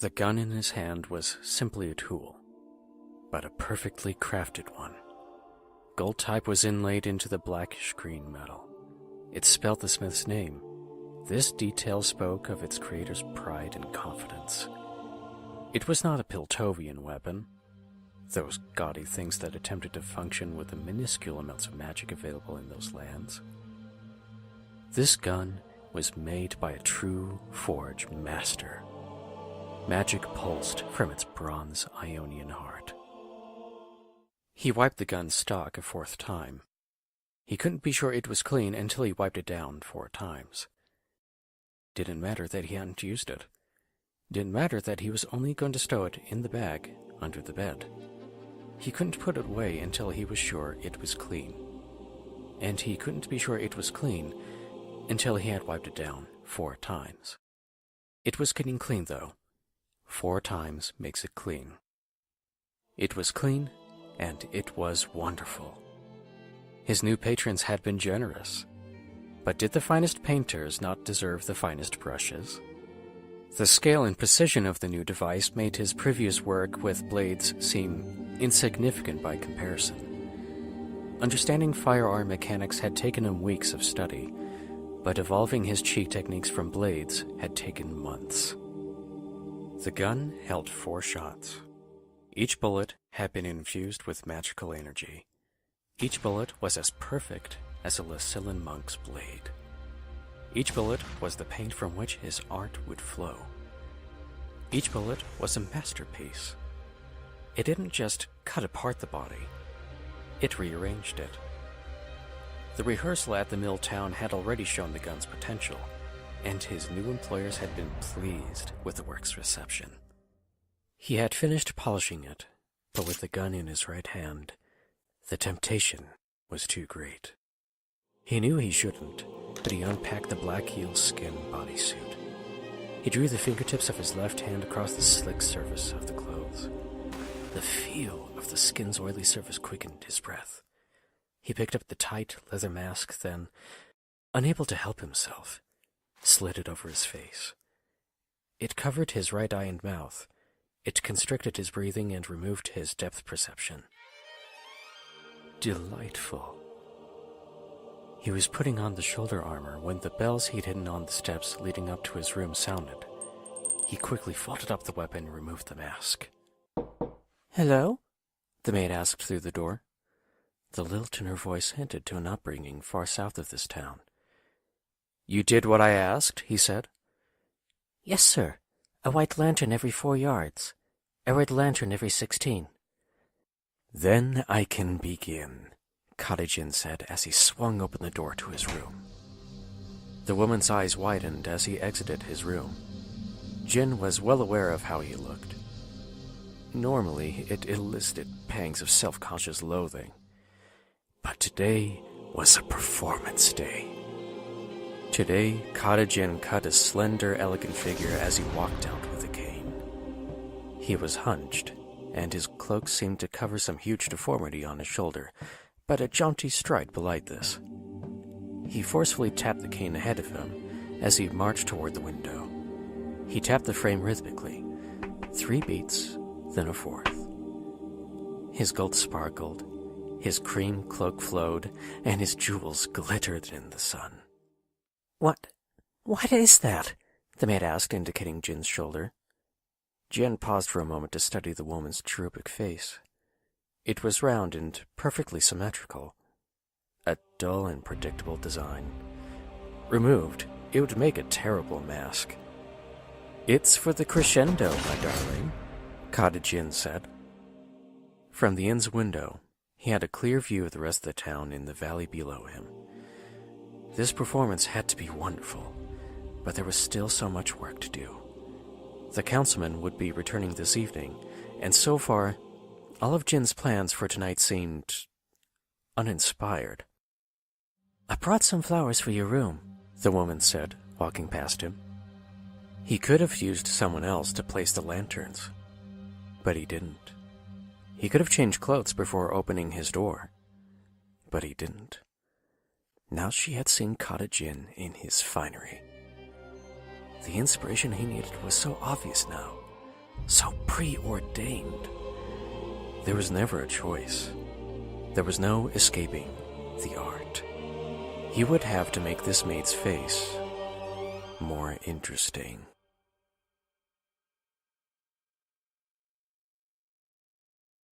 The gun in his hand was simply a tool, but a perfectly crafted one. Gold type was inlaid into the blackish green metal. It spelled the smith's name. This detail spoke of its creator's pride and confidence. It was not a Piltovian weapon, those gaudy things that attempted to function with the minuscule amounts of magic available in those lands. This gun was made by a true forge master. Magic pulsed from its bronze Ionian heart. He wiped the gun's stock a fourth time. He couldn't be sure it was clean until he wiped it down 4 times. Didn't matter that he hadn't used it. Didn't matter that he was only going to stow it in the bag under the bed. He couldn't put it away until he was sure it was clean. And he couldn't be sure it was clean until he had wiped it down 4 times. It was getting clean, though. 4 times makes it clean. It was clean, and it was wonderful. His new patrons had been generous. But did the finest painters not deserve the finest brushes? The scale and precision of the new device made his previous work with blades seem insignificant by comparison. Understanding firearm mechanics had taken him weeks of study, but evolving his cheek techniques from blades had taken months. The gun held 4 shots. Each bullet had been infused with magical energy. Each bullet was as perfect as a Lysillan monk's blade. Each bullet was the paint from which his art would flow. Each bullet was a masterpiece. It didn't just cut apart the body, it rearranged it. The rehearsal at the mill town had already shown the gun's potential, and his new employers had been pleased with the work's reception. He had finished polishing it, but with the gun in his right hand, the temptation was too great. He knew he shouldn't, but he unpacked the black eel-skin bodysuit. He drew the fingertips of his left hand across the slick surface of the clothes. The feel of the skin's oily surface quickened his breath. He picked up the tight leather mask, then, unable to help himself, slid it over his face. It covered his right eye and mouth. It constricted his breathing and removed his depth perception. Delightful. He was putting on the shoulder armor when the bells he'd hidden on the steps leading up to his room sounded. He quickly folded up the weapon and removed the mask. "Hello?" the maid asked through the door. The lilt in her voice hinted to an upbringing far south of this town. "You did what I asked," he said. "Yes, sir. A white lantern every 4 yards. A red lantern every 16. "Then I can begin," Cottage Inn said as he swung open the door to his room. The woman's eyes widened as he exited his room. Jhin was well aware of how he looked. Normally, it elicited pangs of self-conscious loathing. But today was a performance day. Today, Cottage Inn cut a slender, elegant figure as he walked out with a cane. He was hunched, and his cloak seemed to cover some huge deformity on his shoulder, but a jaunty stride belied this. He forcefully tapped the cane ahead of him as he marched toward the window. He tapped the frame rhythmically, 3 beats, then a 4th. His gold sparkled, his cream cloak flowed, and his jewels glittered in the sun. What is that?" the maid asked, indicating Jin's shoulder. Jhin paused for a moment to study the woman's cherubic face. It was round and perfectly symmetrical. A dull and predictable design. Removed, it would make a terrible mask. "It's for the crescendo, my darling," Cottage Inn said. From the inn's window, he had a clear view of the rest of the town in the valley below him. This performance had to be wonderful, but there was still so much work to do. The councilman would be returning this evening, and so far, all of Jin's plans for tonight seemed uninspired. "I brought some flowers for your room," the woman said, walking past him. He could have used someone else to place the lanterns, but he didn't. He could have changed clothes before opening his door, but he didn't. Now she had seen Cottage Inn in his finery. The inspiration he needed was so obvious now. so preordained. There was never a choice. There was no escaping the art. He would have to make this maid's face more interesting.